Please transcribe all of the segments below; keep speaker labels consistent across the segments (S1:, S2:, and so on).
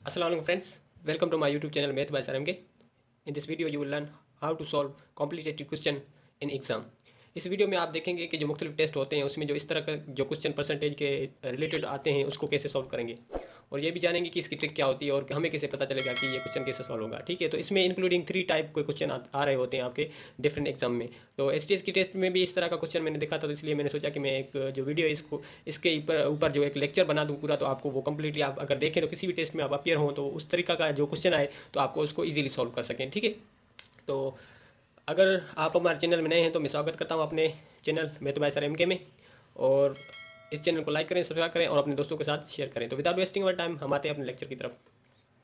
S1: Assalamualaikum friends, welcome to my YouTube channel Math by Sir MK. In this video you will learn how to solve complicated question in exam. इस video में आप देखेंगे कि जो मुख्तलिफ test होते हैं उसमें जो इस तरह का जो क्वेश्चन परसेंटेज के रिलेटेड आते हैं उसको कैसे सॉल्व करेंगे, और ये भी जानेंगे कि इसकी ट्रिक क्या होती है और हमें कैसे पता चलेगा कि ये क्वेश्चन कैसे सॉल्व होगा। ठीक है, तो इसमें इंक्लूडिंग 3 टाइप के क्वेश्चन आ रहे होते हैं आपके डिफरेंट एग्जाम में। तो एसटीएस की टेस्ट में भी इस तरह का क्वेश्चन मैंने देखा था, तो इसलिए मैंने सोचा कि मैं एक जो वीडियो इसको इसके ऊपर जो एक लेक्चर बना दूँ पूरा, तो आपको वो कम्प्लीटली आप अगर देखें तो किसी भी टेस्ट में आप अपियर हों तो उस तरीका का जो क्वेश्चन आए तो आपको उसको ईजिली सॉल्व कर सकें। ठीक है, तो अगर आप हमारे चैनल में नए हैं तो मैं स्वागत करता हूं अपने channel math by sir MK में, और इस चैनल को लाइक करें, सब्सक्राइब करें और अपने दोस्तों के साथ शेयर करें। तो विदाउट वेस्टिंग अवर टाइम हम आते हैं अपने लेक्चर की तरफ।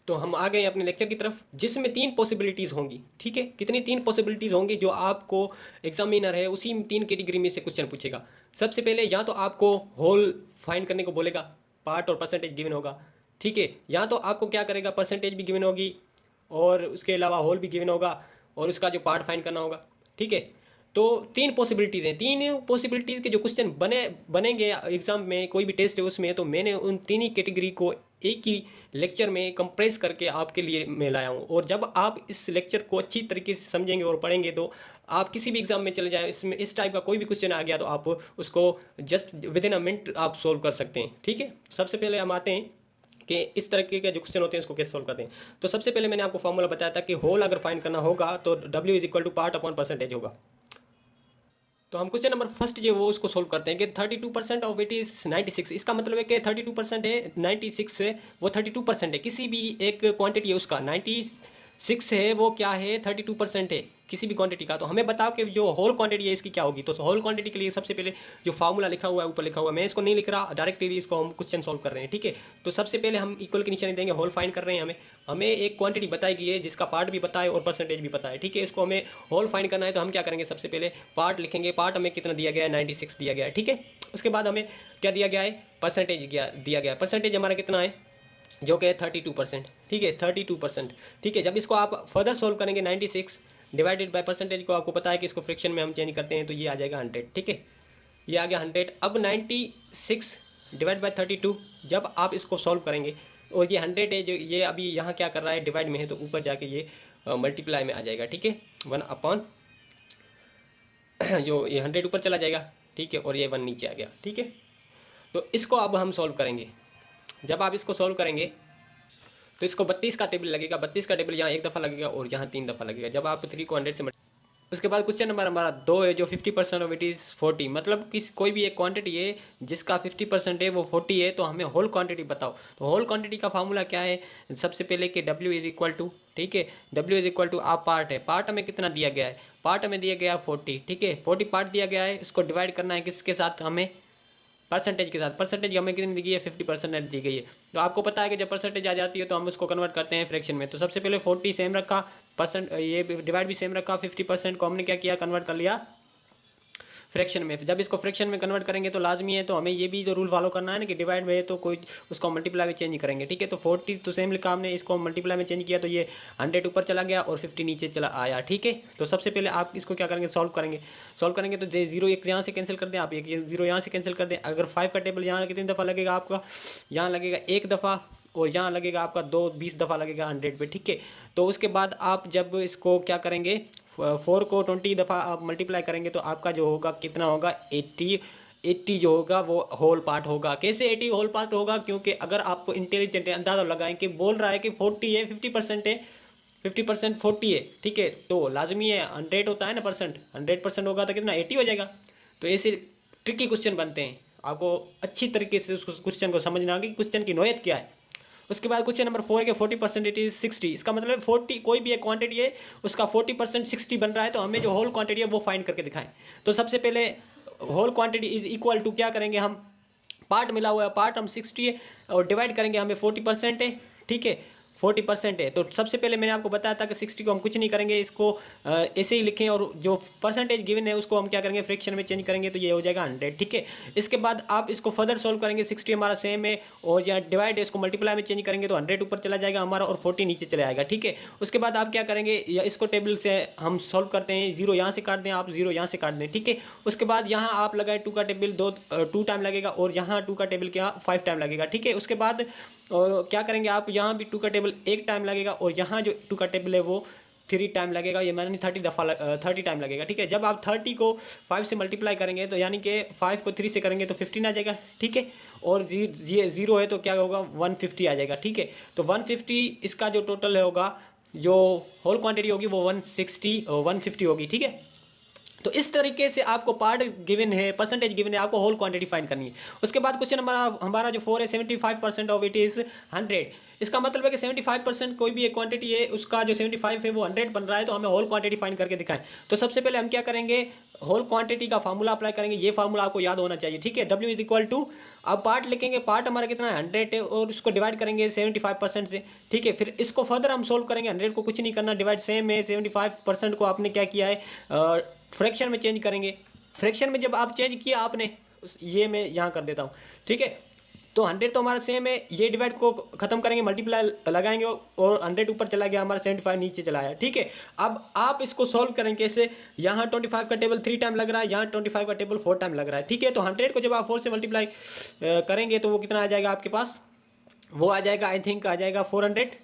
S1: तो हम आ गए अपने लेक्चर की तरफ जिसमें 3 पॉसिबिलिटीज़ होंगी। ठीक है, कितनी 3 पॉसिबिलिटीज़ होंगी जो आपको एग्जामिनर है उसी 3 कैटेगरी में से क्वेश्चन पूछेगा। सबसे पहले या तो आपको होल फाइंड करने को बोलेगा, पार्ट और परसेंटेज गिवन होगा। ठीक है, या तो आपको क्या करेगा, परसेंटेज भी गिवन होगी और उसके अलावा होल भी गिवन होगा और उसका जो पार्ट फाइंड करना होगा। ठीक है, तो 3 पॉसिबिलिटीज़ हैं। 3 पॉसिबिलिटीज़ के जो क्वेश्चन बनेंगे एग्जाम में, कोई भी टेस्ट है उसमें, तो मैंने उन 3 ही कैटेगरी को एक ही लेक्चर में कंप्रेस करके आपके लिए मैं लाया हूँ। और जब आप इस लेक्चर को अच्छी तरीके से समझेंगे और पढ़ेंगे तो आप किसी भी एग्जाम में चले जाएँ, इसमें इस टाइप का कोई भी क्वेश्चन आ गया तो आप उसको just with in a minute आप सोल्व कर सकते हैं। ठीक है, सबसे पहले हम आते हैं कि इस तरह के जो क्वेश्चन होते हैं उसको कैसे सोल्व करते हैं। तो सबसे पहले मैंने आपको फॉर्मूला बताया था कि होल अगर फाइंड करना होगा तो W is equal to part upon percentage होगा। तो हम क्वेश्चन नंबर फर्स्ट जो वो उसको सोल्व करते हैं कि 32% ऑफ इट इज 96। इसका मतलब है कि 32% है, 96 है वो 32% है। किसी भी एक क्वांटिटी है उसका 96 है, वो क्या है 32% है किसी भी क्वांटिटी का। तो हमें बताओ कि जो होल क्वांटिटी है इसकी क्या होगी। तो होल क्वांटिटी के लिए सबसे पहले जो फार्मूला लिखा हुआ है ऊपर लिखा हुआ है, मैं इसको नहीं लिख रहा, डायरेक्टली इसको हम क्वेश्चन सोल्व कर रहे हैं। ठीक है, तो सबसे पहले हम इक्वल के निशानी देंगे, होल फाइंड कर रहे हैं। हमें एक क्वांटिटी बताई गई है जिसका पार्ट भी पता है और परसेंटेज भी पता है। ठीक है, इसको हमें होल फाइंड करना है तो हम क्या करेंगे, सबसे पहले पार्ट लिखेंगे। पार्ट हमें कितना दिया गया है, 96 दिया गया है। ठीक है, उसके बाद हमें क्या दिया गया है, परसेंटेज दिया गया है। परसेंटेज हमारा कितना है, जो कि है 32%। ठीक है, 32%। ठीक है, जब इसको आप फर्दर सोल्व करेंगे 96 डिवाइडेड बाय परसेंटेज को, आपको पता है कि इसको फ्रैक्शन में हम चेंज करते हैं तो ये आ जाएगा 100। ठीक है, ये आ गया 100। अब 96 डिवाइड बाय 32 जब आप इसको सॉल्व करेंगे और ये 100 है, जो ये अभी यहाँ क्या कर रहा है, डिवाइड में है, तो ऊपर जाके ये मल्टीप्लाई में आ जाएगा। ठीक है, 1 अपॉन जो ये 100 ऊपर चला जाएगा। ठीक है, और ये 1 नीचे आ गया। ठीक है, तो इसको अब हम सॉल्व करेंगे। जब आप इसको सॉल्व करेंगे तो इसको 32 का टेबल लगेगा। 32 का टेबल यहाँ एक दफ़ा लगेगा और यहाँ 3 दफ़ा लगेगा। जब आप 3 को 100 से उसके बाद क्वेश्चन नंबर हमारा 2 है, जो 50% ऑफ इट इज़ 40। मतलब कोई भी एक क्वांटिटी है जिसका 50% है वो 40 है, तो हमें होल क्वांटिटी बताओ। तो होल क्वांटिटी का फार्मूला क्या है, सबसे पहले कि W इज इक्वल टू, ठीक है, W इज इक्वल टू आप पार्ट है। पार्ट हमें कितना दिया गया है, पार्ट हमें दिया गया है 40। ठीक है, 40 पार्ट दिया गया है, इसको डिवाइड करना है किसके साथ, हमें परसेंटेज के साथ। परसेंटेज हमें कितनी दी गई है, 50% दी गई है। तो आपको पता है कि जब परसेंटेज आ जाती है तो हम उसको कन्वर्ट करते हैं फ्रैक्शन में। तो सबसे पहले 40 सेम रखा, परसेंट ये डिवाइड भी सेम रखा, 50% को हमने क्या किया, कन्वर्ट कर लिया फ्रैक्शन में। जब इसको फ्रैक्शन में कन्वर्ट करेंगे तो लाजमी है, तो हमें ये भी तो रूल फॉलो करना है ना कि डिवाइड में है तो कोई उसको मल्टीप्लाई में चेंज करेंगे। ठीक है, तो 40 तो सेम लिखा हमने, इसको मल्टीप्लाई में चेंज किया तो ये 100 ऊपर चला गया और 50 नीचे चला आया। ठीक है, तो सबसे पहले आप इसको क्या करेंगे, सॉल्व करेंगे तो 0 एक यहाँ से कैंसिल कर दें, आप एक 0 यहाँ से कैंसिल कर दें। अगर 5 का टेबल यहाँ कितनी दफ़ा लगेगा आपका, यहाँ लगेगा 1 दफ़ा और यहाँ लगेगा आपका 20 दफ़ा लगेगा 100 पे। ठीक है, तो उसके बाद आप जब इसको क्या करेंगे, 4 को 20 दफ़ा आप मल्टीप्लाई करेंगे तो आपका जो होगा कितना होगा, 80 जो होगा वो होल पार्ट होगा। कैसे 80 होल पार्ट होगा, क्योंकि अगर आपको इंटेलिजेंट अंदाज़ा लगाएं कि बोल रहा है कि 40 है, 50% है, 50% 40 है। ठीक है, तो लाजमी है 100 होता है ना परसेंट, 100% होगा तो कितना 80 हो जाएगा। तो ऐसे ट्रिकी क्वेश्चन बनते हैं, आपको अच्छी तरीके से उस क्वेश्चन को समझना होगा कि क्वेश्चन की नोयत क्या है। उसके बाद क्वेश्चन नंबर 4 है कि 40% इट इज 60। इसका मतलब है 40 कोई भी एक क्वांटिटी है उसका 40% 60 बन रहा है, तो हमें जो होल क्वांटिटी है वो फाइंड करके दिखाएं। तो सबसे पहले whole quantity is equal to क्या करेंगे, हम पार्ट मिला हुआ है, पार्ट हम 60 है और डिवाइड करेंगे, हमें 40% है। ठीक है, 40% है। तो सबसे पहले मैंने आपको बताया था कि 60 को हम कुछ नहीं करेंगे, इसको ऐसे ही लिखें और जो परसेंटेज गिवन है उसको हम क्या करेंगे, फ्रैक्शन में चेंज करेंगे तो ये हो जाएगा 100। ठीक है, इसके बाद आप इसको फर्दर सोल्व करेंगे, 60 हमारा सेम है और यहाँ डिवाइड है, इसको मल्टीप्लाई में चेंज करेंगे तो 100 ऊपर चला जाएगा हमारा और 40 नीचे चले आएगा। ठीक है, उसके बाद आप क्या करेंगे, या इसको टेबल से हम सोल्व करते हैं, 0 यहाँ से काट दें, आप 0 यहाँ से काट दें। ठीक है, उसके बाद यहाँ आप लगाए 2 का टेबल 2 टाइम लगेगा और यहाँ 2 का टेबल क्या 5 टाइम लगेगा। ठीक है, उसके बाद और क्या करेंगे आप, यहाँ भी 2 का टेबल 1 टाइम लगेगा और यहाँ जो 2 का टेबल है वो 3 टाइम लगेगा, ये मानी 30 टाइम लगेगा। ठीक है, जब आप 30 को 5 से मल्टीप्लाई करेंगे तो यानी कि 5 को 3 से करेंगे तो 15 आ जाएगा। ठीक है, और जीरो है तो क्या होगा, 150 आ जाएगा। ठीक है, तो 150 इसका जो टोटल होगा, जो होल क्वांटिटी होगी वो 150 होगी। ठीक है, तो इस तरीके से आपको पार्ट गिवन है, परसेंटेज गिवन है, आपको होल क्वांटिटी फाइंड करनी है। उसके बाद क्वेश्चन हमारा जो 4 है, 75% ऑफ इट इज़ 100। इसका मतलब है कि 75% कोई भी एक क्वांटिटी है, उसका जो 75 है वो 100 बन रहा है, तो हमें होल क्वांटिटी फाइंड करके दिखाएं। तो सबसे पहले हम क्या करेंगे, होल क्वांटिटी का फार्मूला अप्लाई करेंगे। ये फार्मूला आपको याद होना चाहिए। ठीक है, W इज इक्वल टू, अब पार्ट लिखेंगे, पार्ट हमारा कितना है 100 है, और इसको डिवाइड करेंगे 75% से। ठीक है, फिर इसको फर्दर हम सोल्व करेंगे। 100 को कुछ नहीं करना, डिवाइड सेम है, 75% को आपने क्या किया है, फ्रैक्शन में चेंज करेंगे। फ्रैक्शन में जब आप चेंज किया आपने, ये मैं यहाँ कर देता हूँ। ठीक है, तो 100 तो हमारा सेम है, ये डिवाइड को खत्म करेंगे, मल्टीप्लाई लगाएंगे और 100 ऊपर चला गया, हमारा 75 नीचे चला आया। ठीक है, अब आप इसको सॉल्व करेंगे कैसे, यहाँ 25 का टेबल 3 टाइम लग रहा है, यहाँ 25 का टेबल 4 टाइम लग रहा है। ठीक है, तो 100 को जब आप 4 से मल्टीप्लाई करेंगे तो वो कितना आ जाएगा आपके पास, वो आ जाएगा आई थिंक आ जाएगा 400।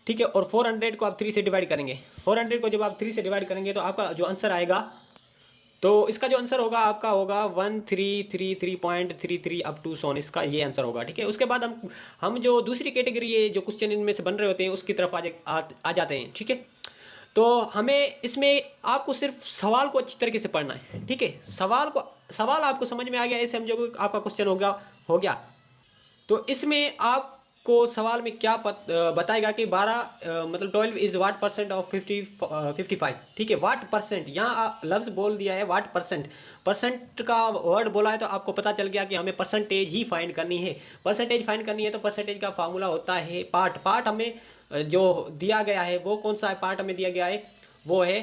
S1: ठीक है, और 400 को आप 3 से डिवाइड करेंगे। 400 को जब आप 3 से डिवाइड करेंगे तो आपका जो आंसर आएगा, तो इसका जो आंसर होगा आपका होगा 1333.33 अप टू सोन, इसका ये आंसर होगा। ठीक है, उसके बाद हम जो दूसरी कैटेगरी है, जो क्वेश्चन इनमें से बन रहे होते हैं, उसकी तरफ आ जाते हैं। ठीक है, तो हमें इसमें आपको सिर्फ सवाल को अच्छी तरीके से पढ़ना है। ठीक है, सवाल आपको समझ में आ गया, ऐसे समझो आपका क्वेश्चन हो गया। तो इसमें आपको सवाल में क्या बताएगा कि 12 मतलब 12 इज वाट परसेंट ऑफ 55। ठीक है, वाट परसेंट, यहाँ लफ्ज बोल दिया है वाट परसेंट का वर्ड बोला है, तो आपको पता चल गया कि हमें परसेंटेज ही फाइंड करनी है। परसेंटेज फाइंड करनी है तो परसेंटेज का फार्मूला होता है पार्ट हमें जो दिया गया है, वो कौन सा है पार्ट हमें दिया गया है, वो है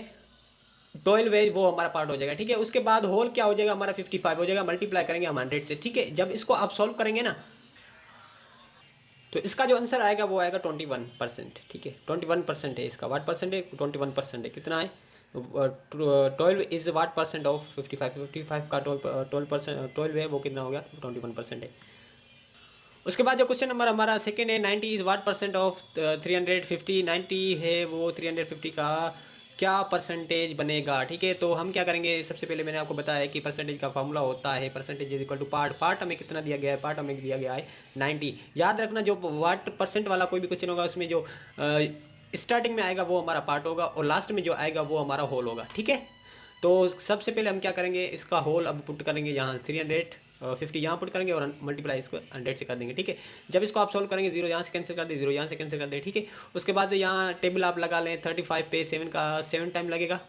S1: 12, वो हमारा पार्ट हो जाएगा। ठीक है, उसके बाद होल क्या हो जाएगा हमारा 55 हो जाएगा, मल्टीप्लाई करेंगे हम 100 से। ठीक है, जब इसको आप सॉल्व करेंगे ना, तो इसका जो आंसर आएगा वो आएगा 21%। ठीक है, 21% है इसका, वाट परसेंट है 21% है, कितना है 12 इज वाट परसेंट ऑफ 55 का 12 है, वो कितना हो गया 21% है। उसके बाद जो क्वेश्चन नंबर हमारा सेकंड है, 90 इज वाट परसेंट ऑफ 350। 90 है वो 350 का क्या परसेंटेज बनेगा। ठीक है, तो हम क्या करेंगे, सबसे पहले मैंने आपको बताया कि परसेंटेज का फार्मूला होता है percentage is equal to part हमें कितना दिया गया है, पार्ट हमें दिया गया है 90। याद रखना, जो वाट परसेंट वाला कोई भी क्वेश्चन होगा उसमें जो स्टार्टिंग में आएगा वो हमारा पार्ट होगा, और लास्ट में जो आएगा वो हमारा होल होगा। ठीक है, तो सबसे पहले हम क्या करेंगे, इसका होल अब पुट करेंगे, यहाँ 350 यहाँ पुट करेंगे और मल्टीप्लाई इसको 100 से कर देंगे। ठीक है, जब इसको आप सोल्व करेंगे, 0 यहाँ से कैंसिल कर दे, 0 यहाँ से कैंसिल कर दे। ठीक है, उसके बाद यहाँ टेबल आप लगा लें, 35 पे 7 का 7 टाइम लगेगा।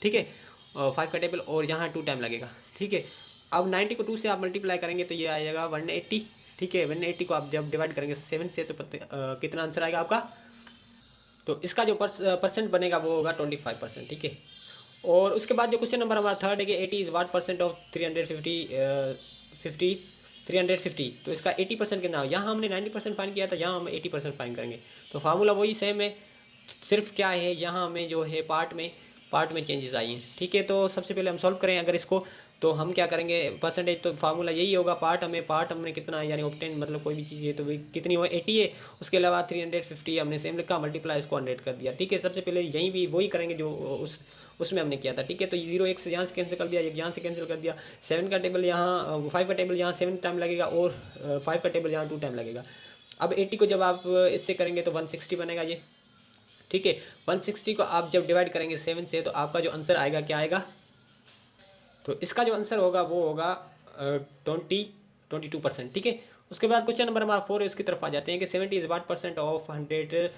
S1: ठीक है, 5 का टेबल, और यहाँ 2 टाइम लगेगा। ठीक है, अब 90 को 2 से आप मल्टीप्लाई करेंगे तो ये आ जाएगा 180। ठीक है, 180 को आप जब डिवाइड करेंगे 7 से तो कितना आंसर आएगा आपका, तो इसका जो परसेंट बनेगा वो होगा 25%। ठीक है, और उसके बाद जो क्वेश्चन नंबर हमारा थर्ड है कि 80 इज वाट परसेंट ऑफ 350, तो इसका 80% कितना हो, यहाँ हमने 90% फाइन किया था, यहाँ हम 80% फाइन करेंगे। तो फार्मूला वही सेम है, सिर्फ क्या है यहाँ हमें जो है पार्ट में चेंजेस आई हैं। ठीक है, तो सबसे पहले हम सॉल्व करें अगर इसको, तो हम क्या करेंगे, परसेंटेज तो फार्मूला यही होगा, पार्ट हमने कितना है, यानी ऑब्टेन मतलब कोई भी चीज़ है तो कितनी हो 80 है, उसके अलावा 350 हमने सेम लिखा, मल्टीप्लाई इसको 100 कर दिया। ठीक है, सबसे पहले यहीं भी वही करेंगे जो उसमें हमने किया था। ठीक है, तो 0 1 से यहाँ से कैंसिल कर दिया, एक यहाँ से कैंसिल कर दिया, 7 का टेबल यहाँ 5 का टेबल यहाँ 7 टाइम लगेगा, और 5 का टेबल यहाँ 2 टाइम लगेगा। अब 80 को जब आप इससे करेंगे तो 160 बनेगा ये। ठीक है, 160 को आप जब डिवाइड करेंगे 7 से, तो आपका जो आंसर आएगा क्या आएगा, तो इसका जो आंसर होगा वो होगा 22%। ठीक है, उसके बाद क्वेश्चन नंबर हमारा 4 है, उसकी तरफ आ जाते हैं कि 70 इज वाट परसेंट ऑफ 100।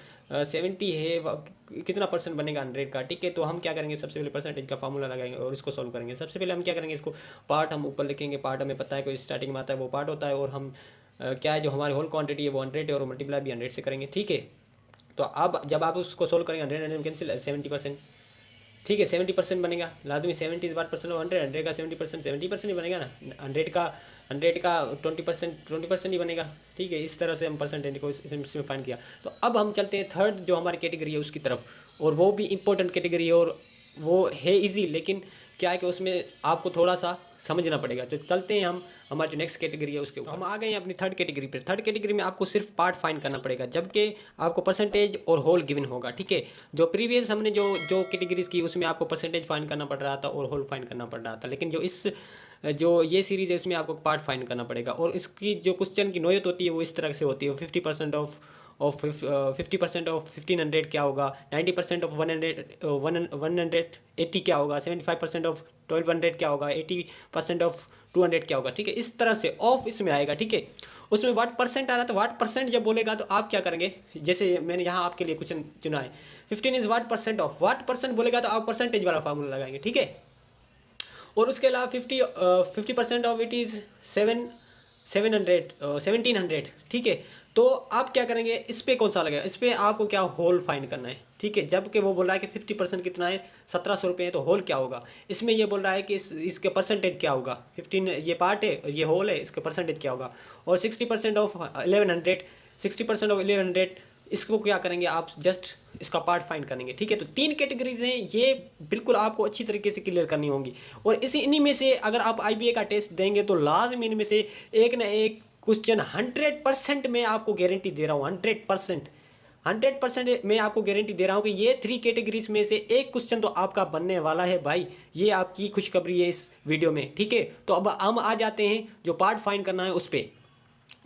S1: 70 है कितना परसेंट बनेगा 100 का। ठीक है, तो हम क्या करेंगे, सबसे पहले परसेंटेज का फार्मूला लगाएंगे और इसको सॉल्व करेंगे। सबसे पहले हम क्या करेंगे, इसको पार्ट हम ऊपर लिखेंगे, पार्ट हमें पता है कोई स्टार्टिंग में आता है वो पार्ट होता है, और हम क्या है जो हमारी होल क्वांटिटी है वो 100 है, और मल्टीप्लाई भी 100 से करेंगे। ठीक है, तो अब जब आप उसको सोल्व करेंगे 100 कैंसिल 70%। ठीक है, 70% बनेगा, लाजमी 70 इस बार परसेंट 100 का 70% ही बनेगा ना, 100 का 20% ही बनेगा। ठीक है, इस तरह से हम परसेंटेज को इसमें फाइंड किया। तो अब हम चलते हैं थर्ड जो हमारी कैटेगरी है उसकी तरफ, और वो भी इम्पोर्टेंट कैटेगरी है, और वो है इजी, लेकिन क्या है कि उसमें आपको थोड़ा सा समझना पड़ेगा। तो चलते हैं हम हमारी जो नेक्स्ट कैटेगरी है उसके ऊपर। तो हम आ गए हैं अपनी थर्ड कैटेगरी पर। थर्ड कैटेगरी में आपको सिर्फ पार्ट फाइंड करना पड़ेगा, जबकि आपको परसेंटेज और होल गिवन होगा, ठीक है। जो प्रीवियस हमने जो जो कैटेगरीज की उसमें आपको परसेंटेज फाइंड करना पड़ रहा था और होल फाइंड करना पड़ रहा था, लेकिन जो ये सीरीज़ है इसमें आपको पार्ट फाइंड करना पड़ेगा। और इसकी जो क्वेश्चन की नोयत होती है वो इस तरह से होती है, 50% ऑफ 50% ऑफ 1500 क्या होगा, 90% ऑफ 180 क्या होगा, 75% ऑफ 1200 क्या होगा, 80% ऑफ 200 क्या होगा, ठीक है। इस तरह से ऑफ इसमें आएगा, ठीक है। उसमें वाट परसेंट आ रहा है, तो वाट परसेंट जब बोलेगा तो आप क्या करेंगे, जैसे मैंने यहाँ आपके लिए क्वेश्चन चुना है 15 is what percent of, what percent बोलेगा तो आप परसेंटेज वाला फार्मूला लगाएंगे, ठीक है। और उसके अलावा 50% ऑफ इट इज़ 1700, ठीक है। तो आप क्या करेंगे, इस पर कौन सा लगेगा, इस पर आपको क्या होल फाइंड करना है, ठीक है। जबकि वो बोल रहा है कि 50% कितना है, 1700 रुपये है, तो होल क्या होगा। इसमें ये बोल रहा है कि इसके परसेंटेज क्या होगा, 15 ये पार्ट है और ये होल है, इसके परसेंटेज क्या होगा। और 60% ऑफ 1100, 60% ऑफ 1100, इसको क्या करेंगे आप, जस्ट इसका पार्ट फाइंड करेंगे, ठीक है। तो 3 कैटेगरीज हैं, ये बिल्कुल आपको अच्छी तरीके से क्लियर करनी होंगी। और इन्हीं में से अगर आप IBA का टेस्ट देंगे तो लाजमी इनमें से एक ना एक क्वेश्चन 100% मैं आपको गारंटी दे रहा हूँ, 100% मैं आपको गारंटी दे रहा हूँ कि ये 3 कैटेगरीज में से एक क्वेश्चन तो आपका बनने वाला है भाई। ये आपकी खुशखबरी है इस वीडियो में, ठीक है। तो अब हम आ जाते हैं जो पार्ट फाइंड करना है उस पर।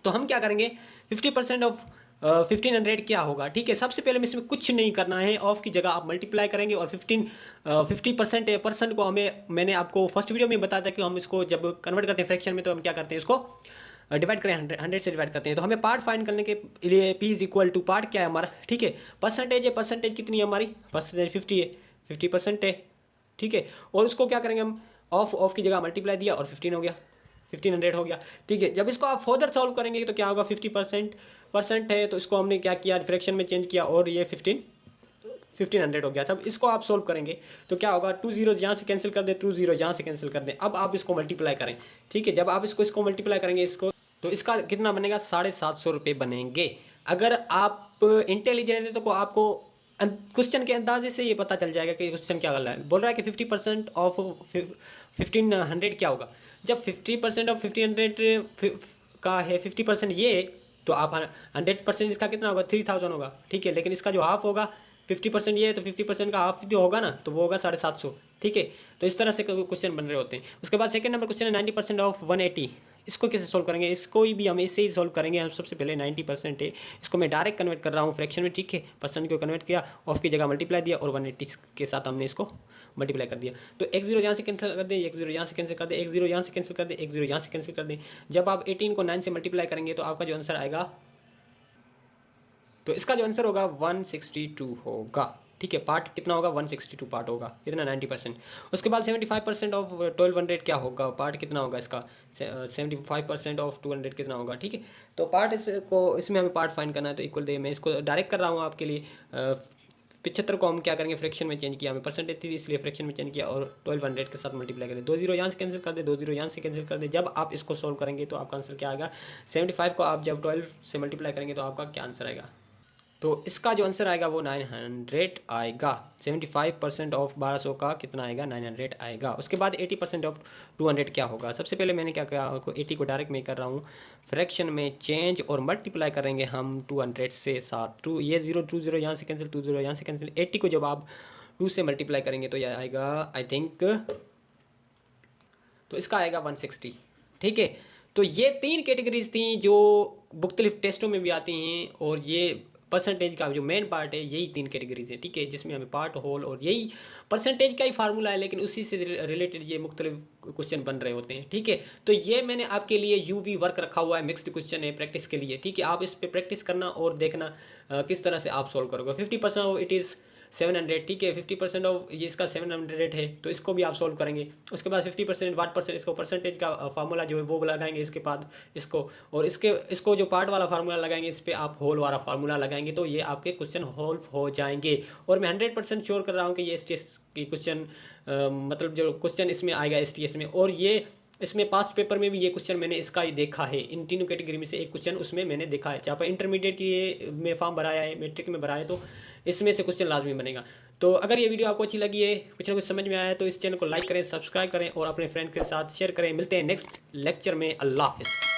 S1: तो हम क्या करेंगे, 50% ऑफ 1500 क्या होगा, ठीक है। सबसे पहले इसमें कुछ नहीं करना है, ऑफ की जगह आप मल्टीप्लाई करेंगे और 50% को मैंने आपको फर्स्ट वीडियो में बताया था कि हम इसको जब कन्वर्ट करते हैं फ्रैक्शन में तो हम क्या करते हैं, इसको डिवाइड करें, 100 से डिवाइड करते हैं। तो हमें पार्ट फाइंड करने के लिए P is equal to part क्या है हमारा, ठीक है, परसेंटेज है, परसेंटेज कितनी है हमारी, परसेंटेज 50 है, 50% है, ठीक है। और उसको क्या करेंगे हम, ऑफ की जगह मल्टीप्लाई दिया और 15 हो गया, 1500 हो गया, ठीक है। जब इसको आप फर्दर सॉल्व करेंगे तो क्या होगा, 50% है तो इसको हमने क्या किया, फ्रैक्शन में चेंज किया और ये 1500 हो गया। तब इसको आप सोल्व करेंगे तो क्या होगा, 2 जीरोज यहाँ से कैंसिल कर दें, 2 जीरो यहाँ से कैंसिल कर दें। अब आप इसको मल्टीप्लाई करें, ठीक है। जब आप इसको मल्टीप्लाई करेंगे इसको, तो इसका कितना बनेगा, 750 रुपये बनेंगे। अगर आप इंटेलिजेंट है तो आपको क्वेश्चन के अंदाजे से ये पता चल जाएगा कि क्वेश्चन क्या कर रहा है। बोल रहा है कि 50% ऑफ 1500 क्या होगा। जब 50% ऑफ 1500 का है, 50% ये, तो आप 100% इसका कितना होगा, 3000 होगा, ठीक है। लेकिन इसका जो हाफ होगा, 50% ये है तो 50% का हाफ जो होगा ना, तो वो होगा 750, ठीक है। तो इस तरह से क्वेश्चन बन रहे होते हैं। उसके बाद सेकंड नंबर क्वेश्चन है 90% ऑफ 180। इसको कैसे सोल्व करेंगे, इसको भी हम इससे ही सोल्व करेंगे। हम सबसे पहले 90% है, इसको मैं डायरेक्ट कन्वर्ट कर रहा हूँ फ्रैक्शन में, ठीक है। परसेंट को कन्वर्ट किया, ऑफ की जगह मल्टीप्लाई दिया और 180 के साथ हमने इसको मल्टीप्लाई कर दिया। तो 1 0 यहाँ से कैंसिल कर दें, 1 0 यहाँ से कैंसिल कर दें, 1 0 यहाँ से कैंसिल कर दें, 1 0 यहाँ से कैंसिल कर दें। जब आप 18 को 9 से मल्टीप्लाई करेंगे तो आपका जो आंसर आएगा, तो इसका जो आंसर होगा 162 होगा, ठीक है। पार्ट कितना होगा, 162 पार्ट होगा, कितना, 90%। उसके बाद 75% ऑफ 1200 क्या होगा, पार्ट कितना होगा इसका, 75% ऑफ 200 कितना होगा, ठीक है। तो पार्ट इसमें हमें पार्ट फाइंड करना है, तो इक्वल दे, मैं इसको डायरेक्ट कर रहा हूँ आपके लिए। 75 को हम क्या करेंगे, फ्रैक्शन में चेंज किया, हमें परसेंटेज थी इसलिए फ्रैक्शन में चेंज किया और 1200 के साथ मल्टीप्लाई करें। 2 जीरो यहाँ से कैंसिल कर दे, 2 जीरो यहाँ से कैंसिल कर दे। जब आप इसको सोल्व करेंगे तो आपका आंसर क्या आएगा, 75 को आप जब 12 से मल्टीप्लाई करेंगे तो आपका क्या आंसर आएगा, तो इसका जो आंसर आएगा वो 900 आएगा। 75% ऑफ 1200 का कितना आएगा, 900 आएगा। उसके बाद 80% ऑफ 200 क्या होगा। सबसे पहले मैंने क्या किया, आपको 80 को डायरेक्ट मैं कर रहा हूँ फ्रैक्शन में चेंज और मल्टीप्लाई करेंगे हम 200 से 7, 2 ये 2 जीरो यहाँ से कैंसिल, 2 जीरो यहाँ से कैंसिल। 80 को जब आप 2 से मल्टीप्लाई करेंगे तो यह आएगा, आई थिंक, तो इसका आएगा 160, ठीक है। तो ये 3 कैटेगरीज थी जो मुख्तलिफ टेस्टों में भी आती हैं, और ये परसेंटेज का जो मेन पार्ट है यही 3 कैटेगरीज है, ठीक है, जिसमें हमें पार्ट, होल और यही परसेंटेज का ही फार्मूला है, लेकिन उसी से रिलेटेड ये मुख्तलिफ क्वेश्चन बन रहे होते हैं, ठीक है। तो ये मैंने आपके लिए यूवी वर्क रखा हुआ है, मिक्स्ड क्वेश्चन है प्रैक्टिस के लिए, ठीक है। आप इस पर प्रैक्टिस करना और देखना किस तरह से आप सोल्व करोगे। 50% ऑफ इट इज़ 700, ठीक है। 50% ऑफ ये इसका 700 है, तो इसको भी आप सोल्व करेंगे। उसके बाद 50% वाट परसेंट, इसको परसेंटेज का फार्मूला जो है वो लगाएंगे इसके बाद इसको, और इसको जो पार्ट वाला फार्मूला लगाएंगे, इस पर आप होल वाला फार्मूला लगाएंगे, तो ये आपके क्वेश्चन होल हो जाएंगे। और मैं 100% श्योर कर रहा हूँ कि ये STS की क्वेश्चन, मतलब जो क्वेश्चन इसमें आएगा STS में, और ये इसमें पास्ट पेपर में भी ये क्वेश्चन मैंने इसका ही देखा है। इन तीनों कैटेगरी में से एक क्वेश्चन उसमें मैंने देखा है। चाहे इंटरमीडिएट की में फॉर्म भराया है, मैट्रिक में भराया है, तो इसमें से क्वेश्चन लाजमी बनेगा। तो अगर ये वीडियो आपको अच्छी लगी है, कुछ ना कुछ समझ में आया है, तो इस चैनल को लाइक करें, सब्सक्राइब करें और अपने फ्रेंड के साथ शेयर करें। मिलते हैं नेक्स्ट लेक्चर में। अल्लाह हाफिज़।